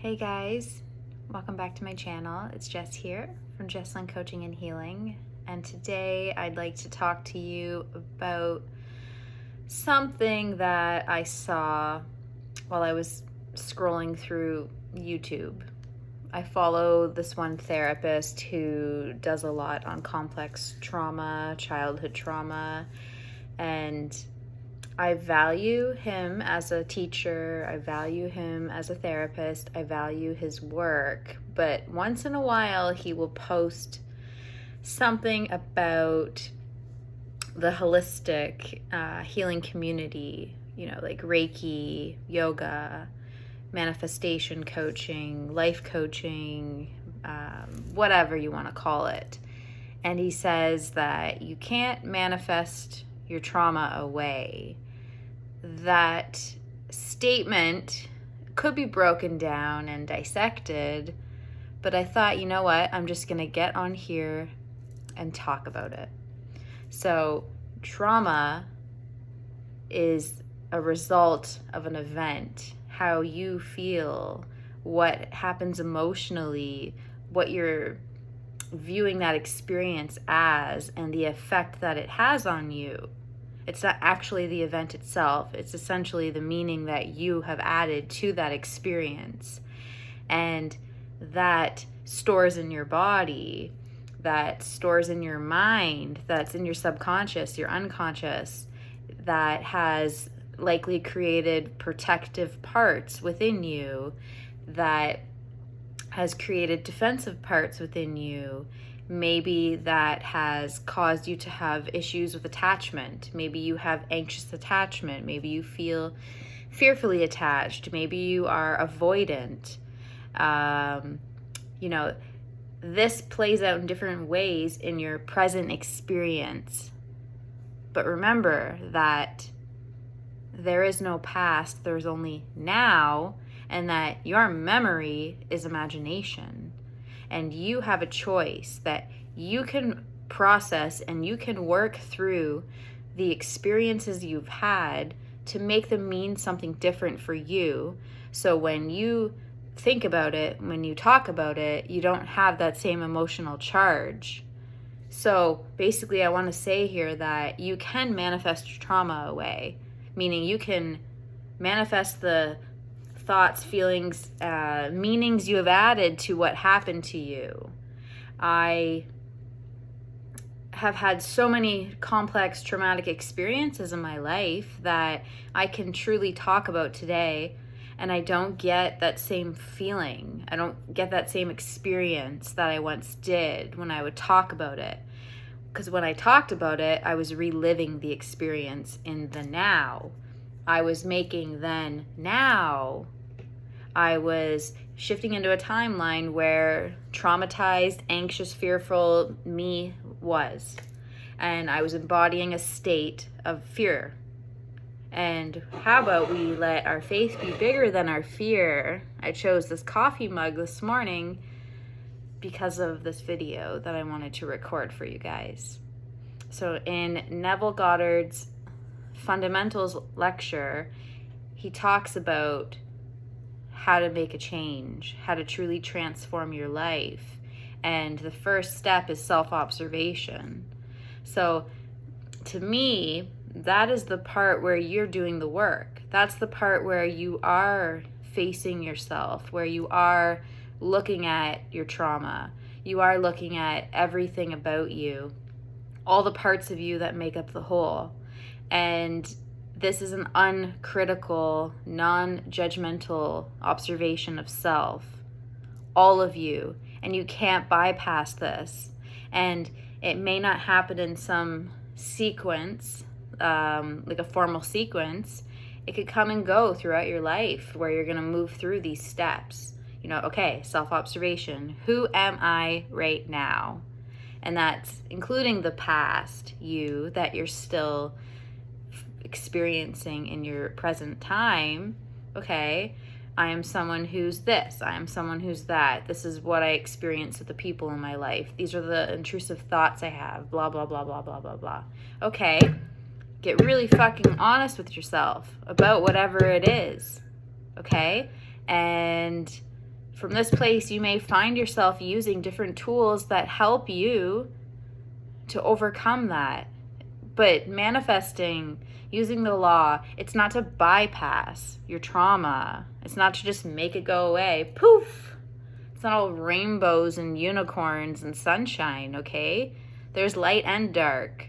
Hey guys, welcome back to my channel. It's Jess here from Jesslyn Coaching and Healing, and today I'd like to talk to you about something that I saw while I was scrolling through YouTube. I follow this one therapist who does a lot on complex trauma, childhood trauma, and I value him as a teacher, I value him as a therapist, I value his work, but once in a while he will post something about the holistic healing community, like Reiki, yoga, manifestation coaching, life coaching, whatever you want to call it. And he says that you can't manifest your trauma away. That statement could be broken down and dissected, but I thought, you know what, I'm just going to get on here and talk about it. So, trauma is a result of an event, how you feel, what happens emotionally, what you're viewing that experience as, and the effect that it has on you. It's not actually the event itself. It's essentially the meaning that you have added to that experience. And that stores in your body, that stores in your mind, that's in your subconscious, your unconscious, that has likely created protective parts within you, that has created defensive parts within you. Maybe that has caused you to have issues with attachment. Maybe you have anxious attachment. Maybe you feel fearfully attached. Maybe you are avoidant. This plays out in different ways in your present experience. But remember that there is no past, there's only now, and that your memory is imagination. And you have a choice that you can process and you can work through the experiences you've had to make them mean something different for you. So when you think about it, when you talk about it, you don't have that same emotional charge. So basically, I want to say here that you can manifest your trauma away, meaning you can manifest the thoughts, feelings, meanings you have added to what happened to you. I have had so many complex traumatic experiences in my life that I can truly talk about today, and I don't get that same feeling. I don't get that same experience that I once did when I would talk about it. Because when I talked about it, I was reliving the experience in the now. I was making then now. I was shifting into a timeline where traumatized, anxious, fearful me was. And I was embodying a state of fear. And how about we let our faith be bigger than our fear? I chose this coffee mug this morning because of this video that I wanted to record for you guys. So in Neville Goddard's Fundamentals lecture, he talks about how to make a change, how to truly transform your life. And the first step is self-observation. So to me, that is the part where you're doing the work. That's the part where you are facing yourself, where you are looking at your trauma. You are looking at everything about you, all the parts of you that make up the whole. And this is an uncritical, non-judgmental observation of self, all of you, and you can't bypass this. And it may not happen in some sequence, like a formal sequence. It could come and go throughout your life where you're going to move through these steps. Okay, self-observation. Who am I right now? And that's including the past you that you're still experiencing in your present time. Okay, I am someone who's this, I am someone who's that, this is what I experience with the people in my life, these are the intrusive thoughts I have, blah blah blah blah blah blah blah. Okay, get really fucking honest with yourself about whatever it is. Okay, and from this place, you may find yourself using different tools that help you to overcome that. But manifesting, using the law, it's not to bypass your trauma. It's not to just make it go away. Poof! It's not all rainbows and unicorns and sunshine, okay? There's light and dark.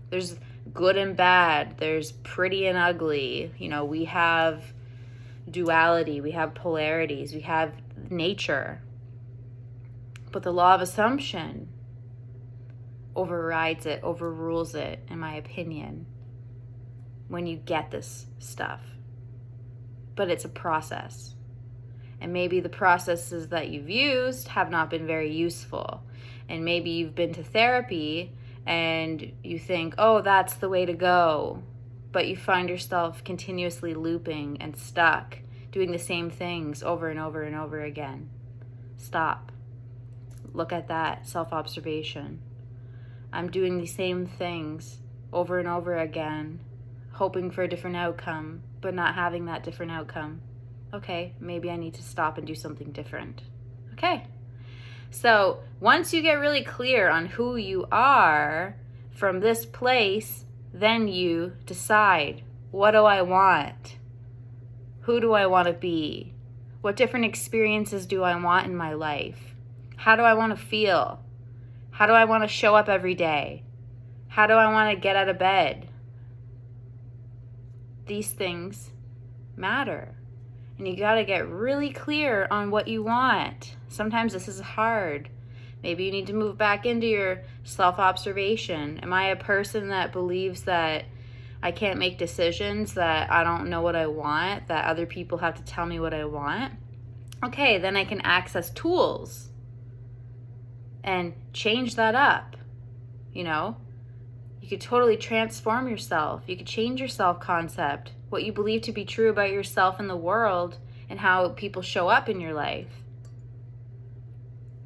There's good and bad. There's pretty and ugly. We have duality. We have polarities. We have nature. But the law of assumption overrides it, overrules it, in my opinion, when you get this stuff. But it's a process. And maybe the processes that you've used have not been very useful. And maybe you've been to therapy and you think, oh, that's the way to go. But you find yourself continuously looping and stuck, doing the same things over and over and over again. Stop. Look at that self-observation. I'm doing the same things over and over again, hoping for a different outcome, but not having that different outcome. Okay, maybe I need to stop and do something different. Okay. So once you get really clear on who you are from this place, then you decide, what do I want? Who do I want to be? What different experiences do I want in my life? How do I want to feel? How do I want to show up every day? How do I want to get out of bed? These things matter. And you got to get really clear on what you want. Sometimes this is hard. Maybe you need to move back into your self-observation. Am I a person that believes that I can't make decisions, that I don't know what I want, that other people have to tell me what I want? Okay, then I can access tools and change that up. You could totally transform yourself. You could change your self-concept, what you believe to be true about yourself and the world, and how people show up in your life.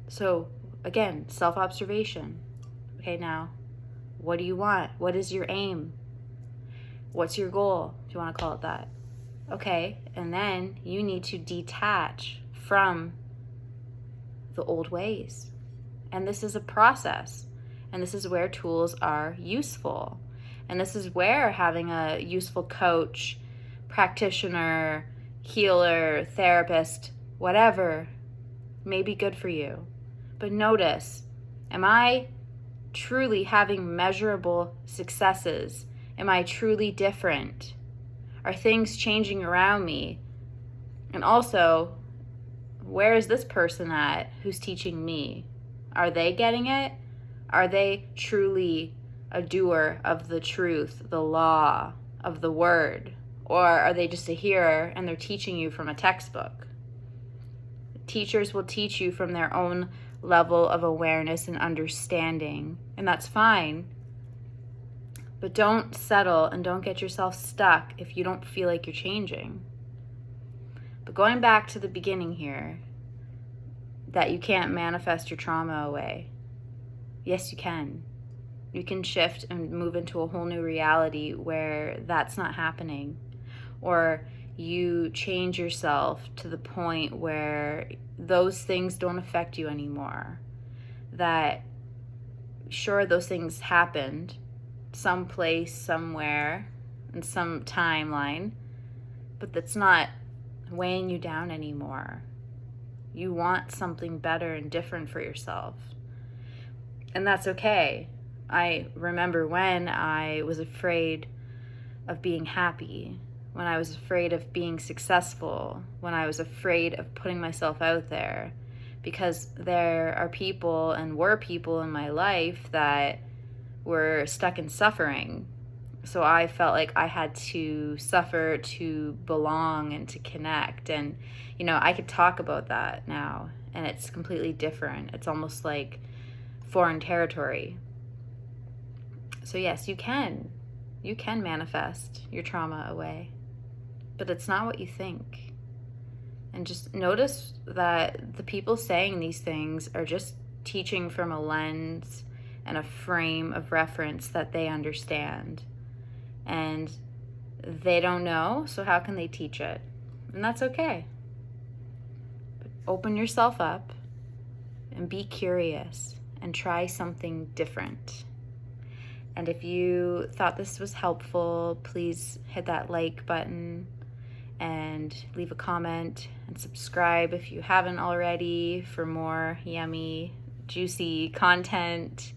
So again, self-observation. Okay, now, what do you want? What is your aim? What's your goal, if you want to call it that? Okay, and then you need to detach from the old ways. And this is a process. And this is where tools are useful. And this is where having a useful coach, practitioner, healer, therapist, whatever, may be good for you. But notice, am I truly having measurable successes? Am I truly different? Are things changing around me? And also, where is this person at who's teaching me? Are they getting it? Are they truly a doer of the truth, the law of the word? Or are they just a hearer and they're teaching you from a textbook? Teachers will teach you from their own level of awareness and understanding, and that's fine. But don't settle and don't get yourself stuck if you don't feel like you're changing. But going back to the beginning here, that you can't manifest your trauma away. Yes, you can. You can shift and move into a whole new reality where that's not happening. Or you change yourself to the point where those things don't affect you anymore. That, sure, those things happened someplace, somewhere, in some timeline, but that's not weighing you down anymore. You want something better and different for yourself. And that's okay. I remember when I was afraid of being happy, when I was afraid of being successful, when I was afraid of putting myself out there, because there are people and were people in my life that were stuck in suffering. So I felt like I had to suffer to belong and to connect. And, I could talk about that now, and it's completely different. It's almost like foreign territory. So yes, you can manifest your trauma away, but it's not what you think. And just notice that the people saying these things are just teaching from a lens and a frame of reference that they understand. And they don't know, so how can they teach it? And that's okay. But open yourself up and be curious and try something different. And if you thought this was helpful, please hit that like button and leave a comment and subscribe if you haven't already for more yummy, juicy content.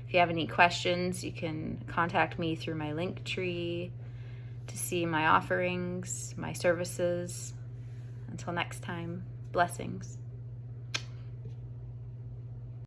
If you have any questions, you can contact me through my link tree to see my offerings, my services. Until next time, blessings.